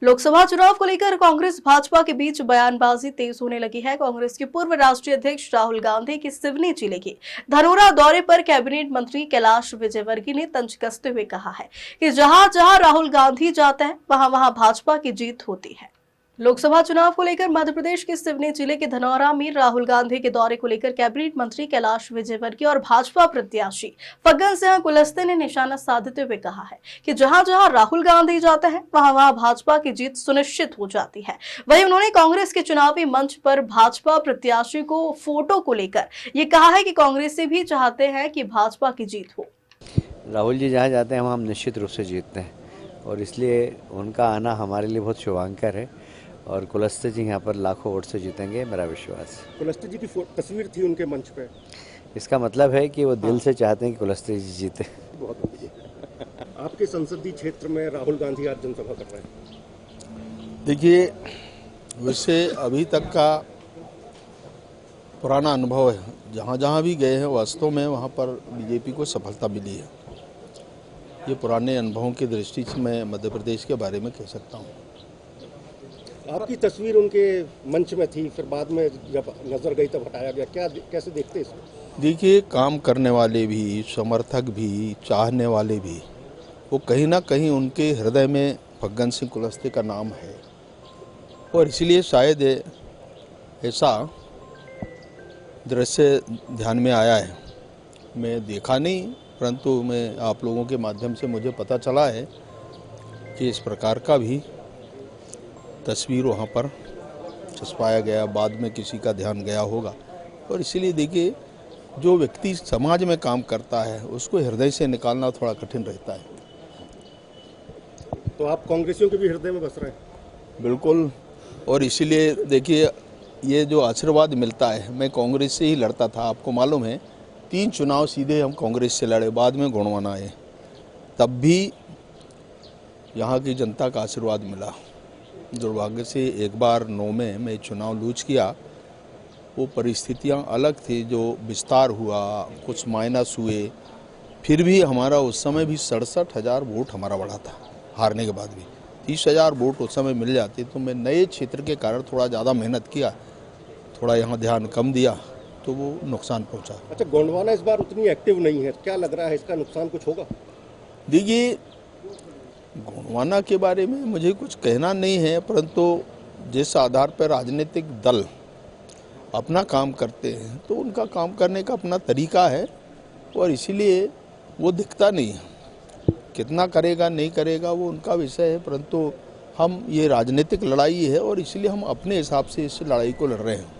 लोकसभा चुनाव को लेकर कांग्रेस भाजपा के बीच बयानबाजी तेज होने लगी है। कांग्रेस के पूर्व राष्ट्रीय अध्यक्ष राहुल गांधी की सिवनी जिले के धनोरा दौरे पर कैबिनेट मंत्री कैलाश विजयवर्गीय ने तंज कसते हुए कहा है कि जहां जहां राहुल गांधी जाते हैं वहां वहां भाजपा की जीत होती है। लोकसभा चुनाव को लेकर मध्य प्रदेश के सिवनी जिले के धनौरा में राहुल गांधी के दौरे को लेकर कैबिनेट मंत्री कैलाश विजयवर्गीय और भाजपा प्रत्याशी फग्गन सिंह कुलस्ते ने निशाना साधते हुए कहा है कि जहां जहां राहुल गांधी जाते हैं वहां वहां भाजपा की जीत सुनिश्चित हो जाती है। वहीं उन्होंने कांग्रेस के चुनावी मंच पर भाजपा प्रत्याशी को फोटो को लेकर ये कहा है कि कांग्रेसी भी चाहते हैं कि भाजपा की जीत हो। राहुल जी जहाँ जाते हैं वहाँ हम निश्चित रूप से जीतते हैं और इसलिए उनका आना हमारे लिए बहुत शुभांकर है और कुलस्ते जी यहाँ पर लाखों वोट से जीतेंगे, मेरा विश्वास। कुलस्ते जी की तस्वीर थी उनके मंच पे, इसका मतलब है कि वो दिल से चाहते हैं कि कुलस्ते जी जीते। बहुत बढ़िया। आपके संसदीय क्षेत्र में राहुल गांधी आज जनसभा कर रहे हैं। देखिए, वैसे अभी तक का पुराना अनुभव है, जहाँ जहाँ भी गए हैं वास्तव में वहाँ पर बीजेपी को सफलता मिली है। ये पुराने अनुभवों की दृष्टि से मैं मध्य प्रदेश के बारे में कह सकता हूँ। आपकी तस्वीर उनके मंच में थी, फिर बाद में जब नजर गई तब हटाया गया, क्या कैसे देखते इसको? देखिए, काम करने वाले भी, समर्थक भी, चाहने वाले भी, वो कहीं ना कहीं उनके हृदय में फग्गन सिंह कुलस्ते का नाम है और इसलिए शायद ऐसा दृश्य ध्यान में आया है। मैं देखा नहीं, परंतु मैं आप लोगों के माध्यम से मुझे पता चला है कि इस प्रकार का भी तस्वीर वहाँ पर छुपाया गया, बाद में किसी का ध्यान गया होगा। और इसीलिए देखिए, जो व्यक्ति समाज में काम करता है उसको हृदय से निकालना थोड़ा कठिन रहता है। तो आप कांग्रेसियों के भी हृदय में बस रहे हैं? बिल्कुल, और इसीलिए देखिए, ये जो आशीर्वाद मिलता है, मैं कांग्रेस से ही लड़ता था, आपको मालूम है 3 चुनाव सीधे हम कांग्रेस से लड़े, बाद में गोंडवाना आए, तब भी यहाँ की जनता का आशीर्वाद मिला। दुर्भाग्य से एक बार 9 में मैं चुनाव लूज किया, वो परिस्थितियाँ अलग थी, जो विस्तार हुआ, कुछ माइनस हुए, फिर भी हमारा उस समय भी 67,000 वोट हमारा बढ़ा था। हारने के बाद भी 30,000 वोट उस समय मिल जाते, तो मैं नए क्षेत्र के कारण थोड़ा ज़्यादा मेहनत किया, थोड़ा यहाँ ध्यान कम दिया, तो वो नुकसान पहुँचा। अच्छा, गोंडवाना इस बार उतनी एक्टिव नहीं है, क्या लग रहा है इसका नुकसान कुछ होगा? देखिए, गोंडवाना के बारे में मुझे कुछ कहना नहीं है, परंतु जिस आधार पर राजनीतिक दल अपना काम करते हैं तो उनका काम करने का अपना तरीका है और इसीलिए वो दिखता नहीं है। कितना करेगा नहीं करेगा वो उनका विषय है, परंतु हम ये राजनीतिक लड़ाई है और इसलिए हम अपने हिसाब से इस लड़ाई को लड़ रहे हैं।